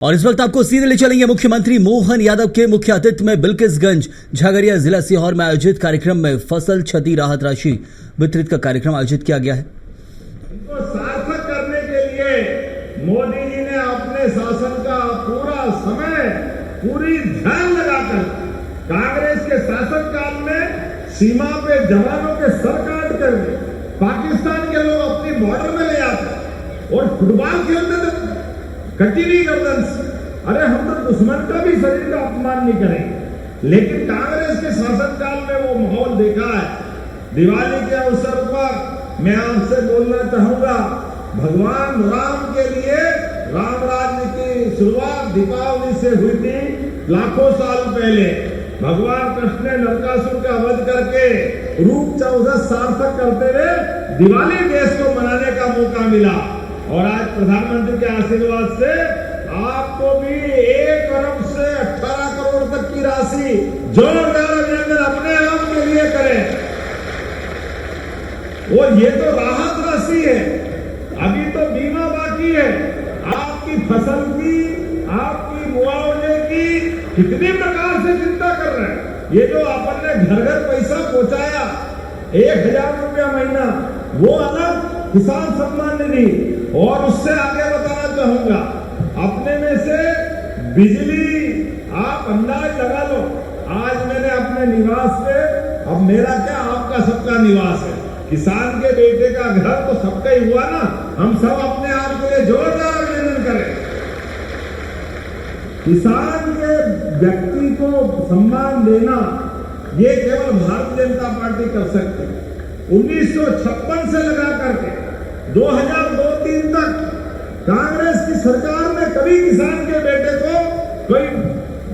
और इस वक्त आपको सीधे ले चलेंगे मुख्यमंत्री मोहन यादव के मुख्य आतिथ्य में बिल्किसगंज झगड़िया जिला सीहोर में आयोजित कार्यक्रम में फसल क्षति राहत राशि वितरित का कार्यक्रम आयोजित किया गया है। इनको सार्थक करने के लिए मोदी जी ने अपने शासन का पूरा समय पूरी ध्यान लगाकर कांग्रेस के शासन काल में सीमा पे जवानों के सर काट कर पाकिस्तान के लोग अपनी बॉर्डर में ले आते और फुटबॉल खेलते थे कटी नहीं गर्दन से। अरे हम तो दुश्मन का भी शरीर का अपमान नहीं करेंगे, लेकिन कांग्रेस के शासनकाल में वो माहौल देखा है। दिवाली के अवसर पर मैं आपसे बोलना चाहूंगा, भगवान राम के लिए राम राज्य की शुरुआत दीपावली से हुई थी। लाखों साल पहले भगवान कृष्ण ने नरकासुर का वध करके रूप 14 सार्थक करते हुए दिवाली देश को मनाने का मौका मिला। और आज प्रधानमंत्री के आशीर्वाद से आपको भी 1 अरब से 18 करोड़ तक की राशि जोरदार अभिनंदन अपने आप के लिए करें। और ये तो राहत राशि है, अभी तो बीमा बाकी है। आपकी फसल की, आपकी मुआवजे की कितनी प्रकार से चिंता कर रहे हैं। ये जो अपन ने घर घर पैसा पहुंचाया 1000 रुपया महीना, वो अलग किसान सम्मान निधि। और उससे आगे बताना चाहूंगा, अपने में से बिजली आप अंदाज लगा लो। आज मैंने अपने निवास पे, अब मेरा क्या आपका सबका निवास है, किसान के बेटे का घर तो सबका ही हुआ ना। हम सब अपने आप के लिए जोरदार अभिनंदन करें। किसान के व्यक्ति को सम्मान देना ये केवल भारतीय जनता पार्टी कर सकती है। 1956 से लगा करके 2002-3 तक कांग्रेस की सरकार ने कभी किसान के बेटे को कोई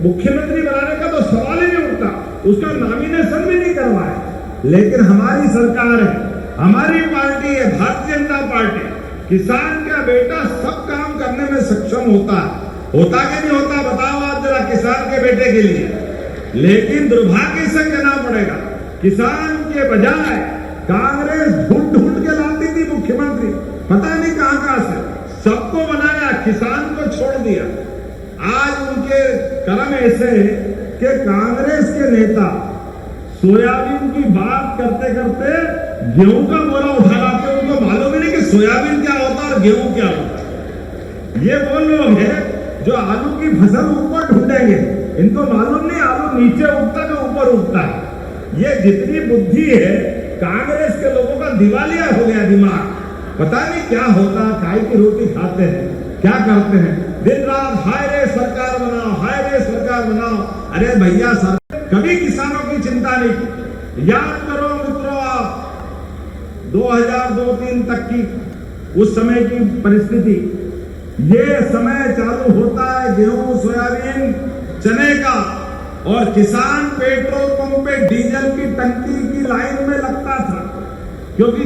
मुख्यमंत्री बनाने का तो सवाल ही नहीं उठता, उसका नॉमिनेशन भी नहीं करवाया। लेकिन हमारी सरकार है, हमारी पार्टी है, भारतीय जनता पार्टी, किसान का बेटा सब काम करने में सक्षम होता है। होता कि नहीं होता बताओ आप जरा किसान के बेटे के लिए। लेकिन दुर्भाग्य से कहना पड़ेगा, किसान के बजाय कांग्रेस ढूंढ के लाती थी मुख्यमंत्री, पता नहीं कहां से, सबको बनाया, किसान को छोड़ दिया। आज उनके कर्म ऐसे कि कांग्रेस के नेता सोयाबीन की बात करते करते गेहूं का बोरा उठा लाते, उनको मालूम ही नहीं कि सोयाबीन क्या होता है और गेहूं क्या होता है। ये वो लोग हैं जो आलू की फसल ऊपर ढूंढेंगे, इनको मालूम नहीं आलू नीचे उगता कि ऊपर उगता है। ये जितनी बुद्धि है कांग्रेस के लोगों का दिवालिया हो गया दिमाग, पता नहीं क्या होता, काय की रोटी खाते हैं, क्या करते हैं, दिन रात हाय रे सरकार बनाओ, हाय रे सरकार बनाओ। अरे भैया सर, कभी किसानों की चिंता नहीं की। याद करो मित्रों आप 2002-3 तक की उस समय की परिस्थिति, ये समय चालू होता है गेहूं, सोयाबीन, चने का, और किसान पेट्रोल पंप पे डीजल की टंकी की लाइन में लगता था, क्योंकि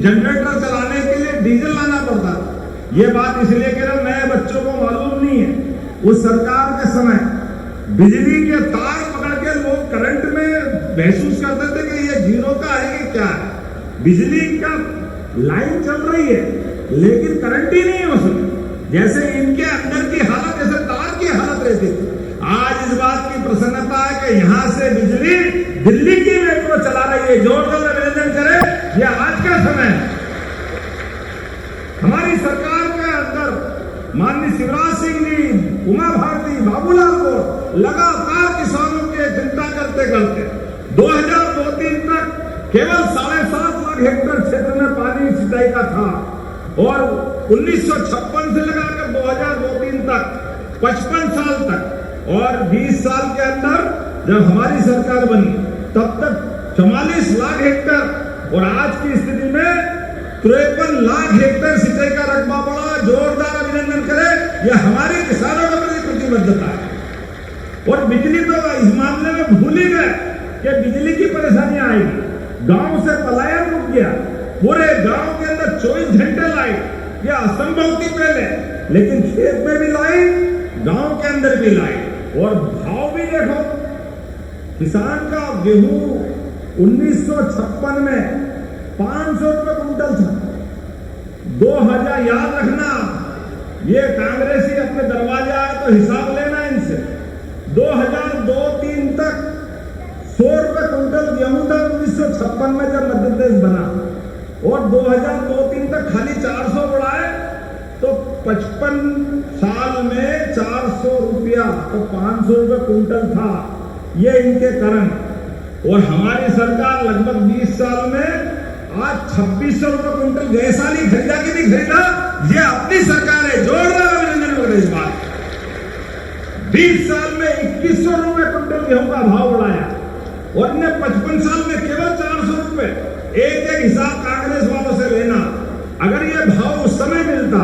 जनरेटर चलाने के लिए डीजल लाना पड़ता था। ये बात इसलिए कह रहा, नए बच्चों को मालूम नहीं है। उस सरकार के समय बिजली के तार पकड़ के लोग करंट में महसूस करते थे कि ये जीरो का है कि क्या है। बिजली का लाइन चल रही है लेकिन करंट ही नहीं है उसमें, जैसे इनके अंदर की हालत, जैसे तार की हालत रहती थी। आज इस बात की प्रसन्नता है कि यहां से बिजली दिल्ली की मेट्रो चला रही है। जोरदार अभिनंदन करें, यह आज का समय है। हमारी सरकार के अंदर माननीय शिवराज सिंह जी, उमा भारती, बाबूलाल को लगातार किसानों की चिंता करते करते 2002-3 तक केवल 7.5 लाख हेक्टेयर क्षेत्र में पानी सिंचाई का था, और 1956 से लगाकर 2002-3 तक 55 साल तक, और 20 साल के अंदर जब हमारी सरकार बनी तब तक 44 लाख हेक्टेयर, और आज की स्थिति में 53 लाख हेक्टेयर सिंचाई का रकबा बढ़ा। जोरदार अभिनंदन करें, यह हमारे किसानों के प्रति प्रतिबद्धता है। और बिजली तो इस मामले में भूल ही गए कि बिजली की परेशानी आएगी। गांव से पलायन रुक गया, पूरे गांव के अंदर 24 घंटे लाइट, यह असंभव थी पहले, लेकिन खेत में भी लाइट, गांव के अंदर भी लाइट। और भाव भी देखो, किसान का गेहूं 1956 में 500 रुपये कुंटल था। 2000 याद रखना, ये कांग्रेसी अपने दरवाजे आए तो हिसाब लेना इनसे। 2002-03 तक 100 रुपए क्विंटल गेहूं था 1956 में जब मध्य प्रदेश बना, और 2002-03 तक खाली 400 बढ़ाए, तो 55 साल में 400 रुपया, तो 500 रुपए क्विंटल था। ये इनके कारण। और हमारी सरकार लगभग 20 साल में आज 2600 रुपए क्विंटल गए साल ही खरीदा कि नहीं खरीदा, ये अपनी सरकार है। जोरदार अभिनंदन करें इस बात। 20 साल में 2100 रुपए क्विंटल गेहूं का भाव बढ़ाया, और ने 55 साल में केवल 400 रुपए। एक एक हिसाब कांग्रेस वालों से लेना। अगर ये भाव उस समय मिलता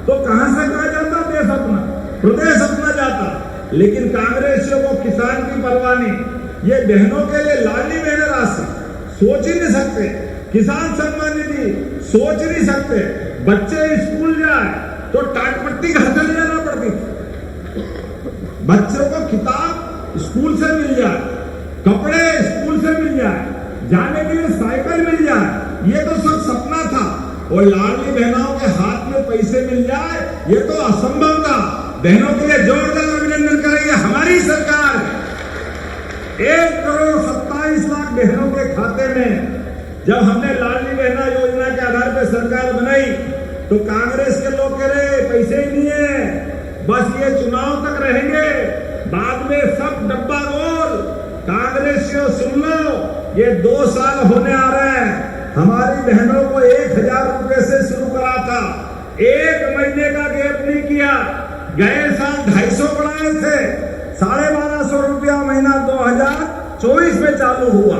तो कहां से कहा जाता देश अपना, प्रदेश अपना जाता। लेकिन कांग्रेसियों को किसान की परवाह नहीं। ये बहनों के लिए लाडली बहन राशि सोच ही नहीं सकते, किसान सम्मान निधि सोच नहीं सकते। बच्चे स्कूल जाए तो टाटपट्टी घर से ले जाना पड़ती थी। बच्चों को किताब स्कूल से मिल जाए, कपड़े स्कूल से मिल जाए, जाने के लिए साइकिल मिल जाए, ये तो सब सपना था। और लाडली बहनों के हाथ में पैसे मिल जाए, ये तो असंभव था। बहनों के लिए जोरदार अभिनंदन करेंगे। हमारी सरकार 1,27,00,000 बहनों के खाते में, जब हमने लाडली बहना योजना के आधार पर सरकार बनाई तो कांग्रेस के लोग कह रहे पैसे ही नहीं है, बस ये चुनाव तक रहेंगे, बाद में सब डब्बा रोल। कांग्रेसियों सुन लो, ये 2 साल होने आ रहे हैं। हमारी बहनों को 1,000 रुपए से शुरू करा था, 1 महीने का गैप नहीं किया। गए साल 250 बढ़ाए थे, 1250 रुपया महीना 2024 में चालू हुआ,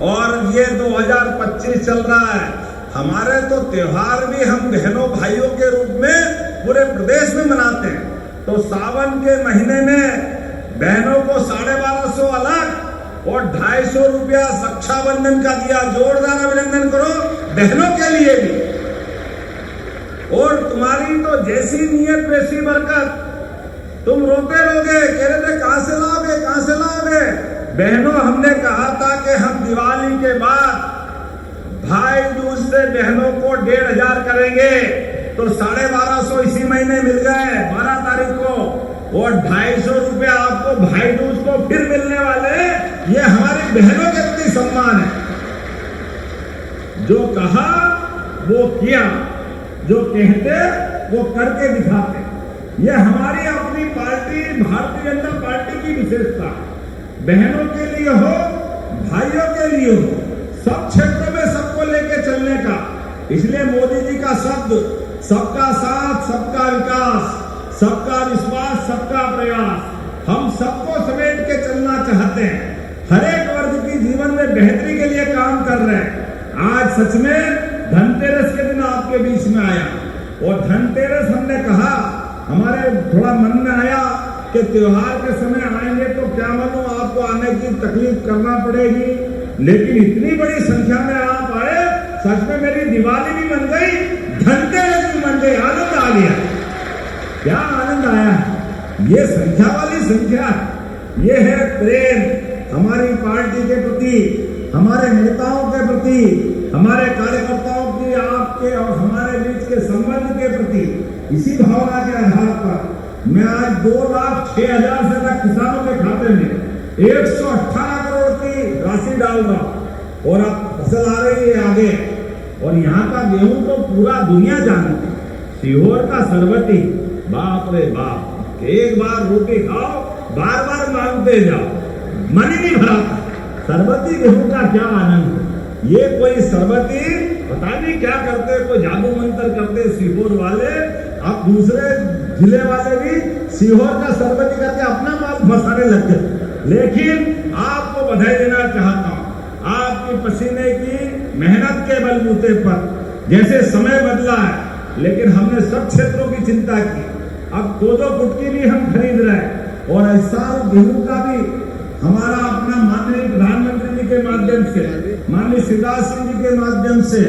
और ये 2025 चल रहा है। हमारे तो त्योहार भी हम बहनों भाइयों के रूप में पूरे प्रदेश में मनाते हैं। तो सावन के महीने में बहनों को 1250 अलग और 250 रुपया रक्षाबंधन का दिया। जोरदार अभिनंदन करो बहनों के लिए भी। और तुम्हारी तो जैसी नीयत वैसी बरकत। तुम रोते रहोगे, कह रहे थे कहां से लाओगे, कहां से लाओगे। बहनों, हमने कहा था कि हम दिवाली के बाद भाई दूज से बहनों को 1,500 करेंगे, तो 1250 इसी महीने मिल गए 12 तारीख को, और 250 रुपया आपको भाई दूज को फिर मिलने वाले। ये हमारी बहनों के प्रति सम्मान है। जो कहा वो किया, जो कहते वो करके दिखाते। ये हमारी अपनी पार्टी भारतीय जनता पार्टी की विशेषता। बहनों के लिए हो, भाइयों के लिए हो, सब क्षेत्रों में सबको लेके चलने का। इसलिए मोदी जी का शब्द सबका साथ, सबका विकास, सबका विश्वास, सबका प्रयास, हम सबको समेट के चलना चाहते हैं। हर एक वर्ग की जीवन में बेहतरी के लिए काम कर रहे हैं। आज सच में धनतेरस के दिन आपके बीच में आया, और धनतेरस हमने कहा, हमारे थोड़ा मन में आया कि त्योहार के समय आएंगे तो क्या मानो आपको आने की तकलीफ करना पड़ेगी, लेकिन इतनी बड़ी संख्या में आप आए, सच में मेरी दिवाली भी बन गई, धनतेरस भी बन गई। आनंद आ गया। क्या आनंद आया। ये संख्या वाली संख्या, ये है प्रेम हमारी पार्टी के प्रति, हमारे नेताओं के प्रति, हमारे कार्यकर्ताओं की, आपके और हमारे बीच के संबंध के प्रति। इसी भावना के आधार पर मैं आज 2,06,000 से अधिक किसानों के खाते में 118 करोड़ की राशि डाल रहा हूं, और अब फसल आ रही है आगे। और यहाँ का गेहूं तो पूरा दुनिया जानती है। सीहोर का सरबती, बाप रे बाप, एक बार रोटी खाओ, बार बार मांगते जाओ, मन ही नहीं भराता। सरबती गेहूं का क्या आनंद है। ये कोई सरबती पता नहीं क्या करते, कोई जादू मंत्र करते सीहोर वाले। अब दूसरे जिले वाले भी सीहोर का सरबती करके अपना माल फंसाने लग गए। लेकिन आपको बधाई देना चाहता हूं, आपकी पसीने की मेहनत के बलबूते पर जैसे समय बदला है, लेकिन हमने सब क्षेत्रों की चिंता की। अब 2-2 फुट की भी हम खरीद रहे हैं, और इस साल गेहूं का भी हमारा अपना माननीय प्रधानमंत्री जी के माध्यम से, माननीय शिवराज सिंह जी के माध्यम से,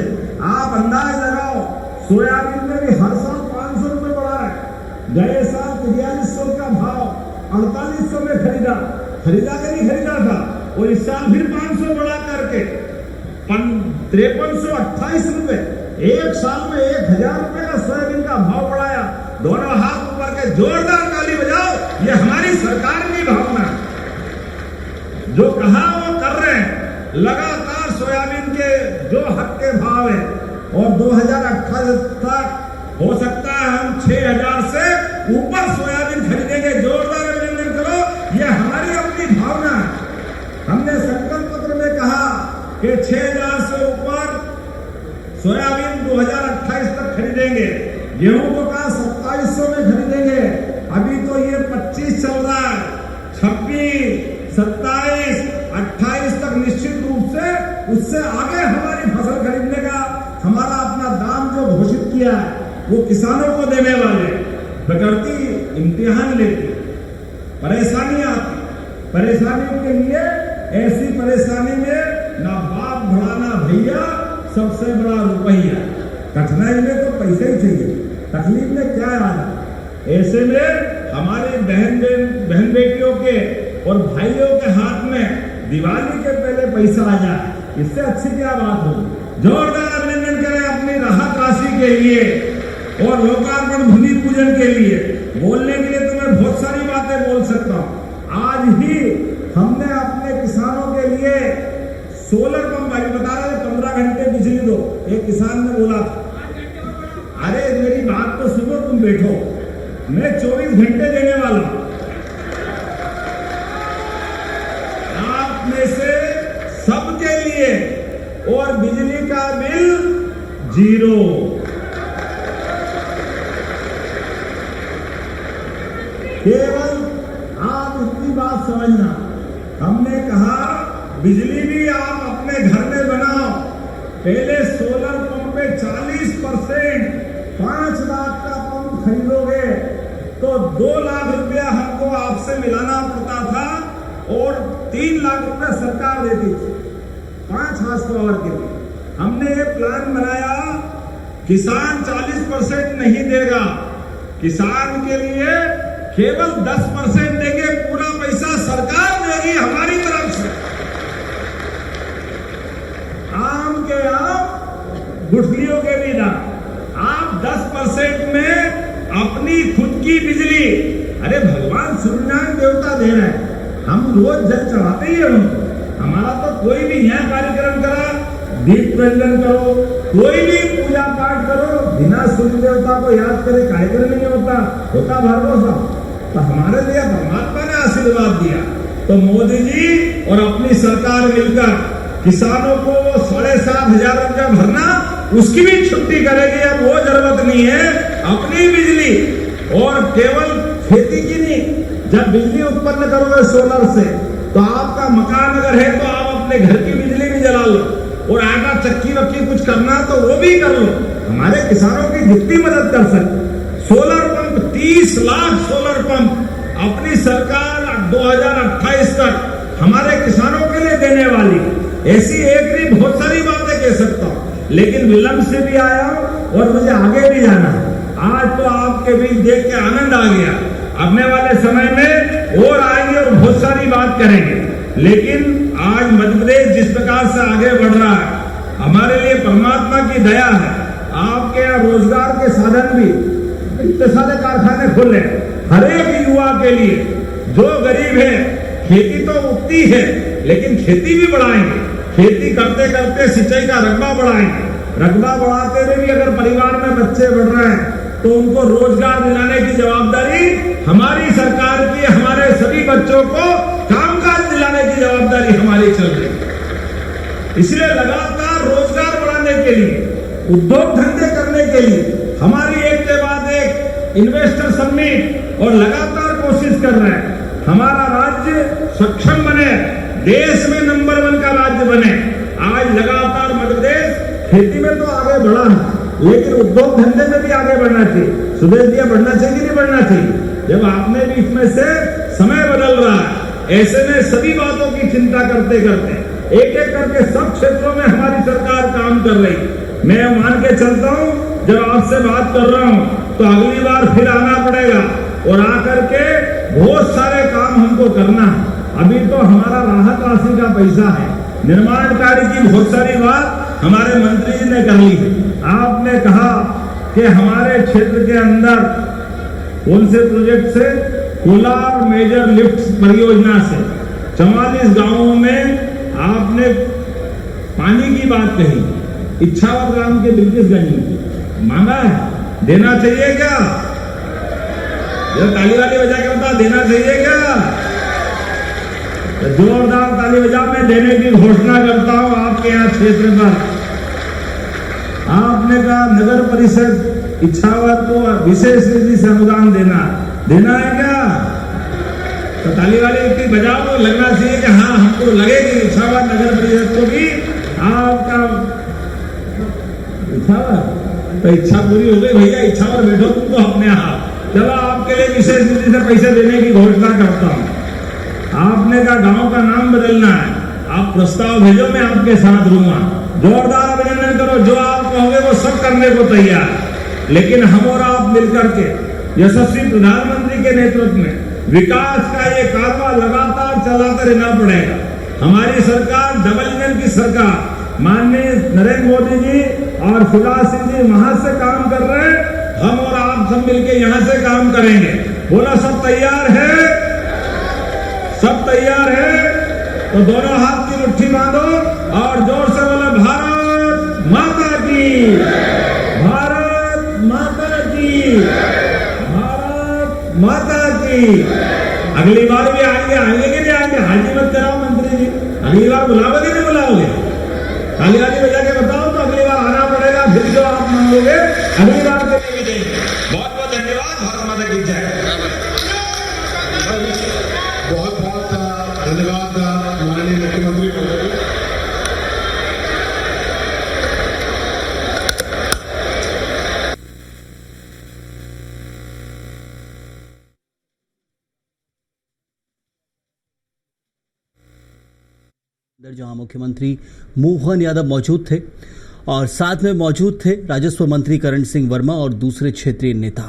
आप अंदाज लगाओ, सोयाबीन में भी हर साल 500 रुपए बढ़ा है। गए साल 4300 का भाव 4800 में खरीदा कि नहीं खरीदा था, और इस साल फिर 500 बढ़ा करके 5328 रुपए। एक साल में 1,000 रुपए का सोयाबीन का भाव बढ़ाया। दोनों हाथ ऊपर के जोरदार ताली बजाओ। ये हमारी सरकार की भावना है। जो कहा वो कर रहे हैं। लगातार सोयाबीन के जो हक के भाव है और 2028 तक हो सकता है हम 6,000 से ऊपर सोयाबीन खरीदेंगे। जोरदार अभिनंदन करो। ये हमारी अपनी भावना है। हमने संकल्प पत्र में कहा कि 6,000 से ऊपर सोयाबीन 2028 तक खरीदेंगे। गेहूं को कहा 2700 में खरीदेंगे। अभी तो ये 25 चल रहा है। 26, 27, 28 तक निश्चित रूप से उससे आगे हमारी फसल खरीदने का हमारा अपना दाम जो घोषित किया है वो किसानों को देने वाले। प्रकृति इम्तिहान लेती, परेशानियां आती। परेशानियों के लिए ऐसी परेशानी में ना बाप बड़ा ना भैया, सबसे बड़ा रुपया। कठिनाई में तो पैसे ही चाहिए, तकलीफ में क्या आना। ऐसे में हमारे बहन बेटियों के और भाइयों के हाथ में दिवाली के पहले पैसा आ जाए, इससे अच्छी क्या बात होगी। जोरदार अभिनंदन करें अपनी राहत राशि के लिए और लोकार्पण भूमि पूजन के लिए। बोलने के लिए तो मैं बहुत सारी बातें बोल सकता हूं। आज ही हमने अपने किसानों के लिए सोलर पंप बता रहे थे, 15 घंटे बिजली दो। एक किसान ने बोला था, अरे मेरी बात तो सुनो, तुम बैठो, मैं 24 घंटे देने वाला हूं। आप में से सबके लिए, और बिजली का बिल 0। केवल आप इतनी बात समझना, हमने कहा बिजली भी आप अपने घर में बनाओ। पहले सोलर पंप पे 40%, 5 लाख का पंप खरीदोगे तो 2 लाख रुपया हमको आपसे मिलाना पड़ता था और 3 लाख रुपया सरकार देती थी 5 हाउस पावर के लिए। हमने ये प्लान बनाया, किसान 40% नहीं देगा, किसान के लिए केवल 10% देंगे। पूरा पैसा सरकार देगी हमारी तरफ से। आम के आम, गुठलियों के भी दाम। आप 10% में अपनी खुद की बिजली, अरे भगवान सूर्यनारायण देवता दे रहे हैं, हम रोज जल चढ़ाते ही हैं उनको। हमारा तो कोई भी यहाँ कार्यक्रम करा, दीप प्रज्वलन करो, कोई भी पूजा पाठ करो, बिना सूर्य देवता को याद करे कार्यक्रम नहीं होता भरोसा। तो हमारे लिए परमात्मा ने आशीर्वाद दिया। तो मोदी जी और अपनी सरकार मिलकर किसानों को 7,500 रुपया भरना, उसकी भी छुट्टी करेगी। अब वो जरूरत नहीं है, अपनी बिजली। और केवल खेती की नहीं, जब बिजली उत्पन्न करोगे सोलर से, तो आपका मकान अगर है तो आप अपने घर की बिजली भी जला लो, और आटा चक्की वक्की कुछ करना तो वो भी कर लो। हमारे किसानों की जितनी मदद कर सकते। Solar pump 30 lakh solar pump अपनी सरकार 2028 तक हमारे किसानों के लिए देने वाली। ऐसी एक नहीं बहुत सारी बातें कह सकता हूं, लेकिन विलंब से भी आया और मुझे आगे भी जाना है। आज तो आपके बीच देख के आनंद आ गया। आने वाले समय में और आएंगे और बहुत सारी बात करेंगे। लेकिन आज मध्य प्रदेश जिस प्रकार से आगे बढ़ रहा है, हमारे लिए परमात्मा की दया है। आपके यहाँ रोजगार के साधन भी, इतने सारे कारखाने खुले हर एक युवा के लिए। जो गरीब है, खेती तो उगती है, लेकिन खेती भी बढ़ाएंगे। खेती करते करते सिंचाई का रकबा बढ़ाएंगे। रकबा बढ़ाते हुए भी अगर परिवार में बच्चे बढ़ रहे हैं तो उनको रोजगार दिलाने की जवाबदारी हमारी सरकार की। हमारे सभी बच्चों को कामकाज दिलाने की जवाबदारी हमारी चल रही है। इसलिए लगातार रोजगार बढ़ाने के लिए, उद्योग धंधे करने के लिए हमारी एक के बाद एक इन्वेस्टर समिट और लगातार कोशिश कर रहे हैं। हमारा राज्य सक्षम बने, देश में नंबर 1 का राज्य बने। आज लगातार मध्य प्रदेश खेती में तो आगे बढ़ा है, लेकिन उद्योग धंधे में भी आगे बढ़ना चाहिए। सुदेश जी, बढ़ना चाहिए कि नहीं बढ़ना चाहिए? जब आपने भी इसमें से समय बदल रहा है, ऐसे में सभी बातों की चिंता करते करते एक एक करके सब क्षेत्रों में हमारी सरकार काम कर रही। मैं मान के चलता हूं, जब आपसे बात कर रहा हूं तो अगली बार फिर आना पड़ेगा और आकर के बहुत सारे काम हमको करना है। अभी तो हमारा राहत राशि का पैसा है, निर्माण कार्य की बहुत सारी बात हमारे मंत्री जी ने कर ली है। आपने कहा कि हमारे क्षेत्र के अंदर कौन से प्रोजेक्ट से? कोलार मेजर लिफ्ट परियोजना से 44 गांवों में आपने पानी की बात कही। इच्छावर ग्राम के बिल्किसगंज में मांगा है, देना चाहिए क्या? जरा ताली वाली बजा के बता, देना चाहिए क्या? तो जोरदार ताली बजा, मैं देने की घोषणा करता हूं आपके यहाँ क्षेत्र पर। आपने कहा नगर परिषद इच्छावर को विशेष निधि से अनुदान देना है क्या? तो ताली वाली व्यक्ति बजाओ, तो लगना चाहिए कि हाँ हमको लगेगी इच्छावर नगर परिषद को भी आपका इच्छावर। तो इच्छा पूरी हो गई भैया, इच्छावर बैठो तुम तो अपने यहाँ। चलो आपके लिए विशेष निधि से पैसे देने की घोषणा करता हूं। आपने कहा गांव का नाम बदलना है, आप प्रस्ताव भेजो, मैं आपके साथ रहूंगा। जोरदार अभिनंदन करो, जो आप कहोगे वो सब करने को तैयार। लेकिन हम और आप मिलकर के यशस्वी प्रधानमंत्री के नेतृत्व में विकास का ये कारवा लगातार चलाते रहना पड़ेगा। हमारी सरकार डबल इंजन की सरकार, माननीय नरेंद्र मोदी जी और शिवराज सिंह जी वहां से काम कर रहे हैं, हम और आप सब मिलके यहां से काम करेंगे। बोला सब तैयार है? सब तैयार है? तो दोनों हाथ की मुट्ठी बांधो और जोर से बोला भारत माता की, भारत माता की, भारत माता की। अगली बार भी आएंगे कि नहीं आएंगे? हाजी मत कराओ मंत्री जी, अगली बार बुलाओगे कि नहीं बुलाओगे? ताली वाली बजा के बताओ, तो अगली बार आना पड़ेगा, फिर जो आप मांगोगे अगली बार के लिए भी देंगे। बहुत बहुत धन्यवाद। भारत माता की जय। बहुत बहुत धन्यवाद माननीय मुख्यमंत्री महोदय। जहां मुख्यमंत्री मोहन यादव मौजूद थे और साथ में मौजूद थे राजस्व मंत्री करण सिंह वर्मा और दूसरे क्षेत्रीय नेता।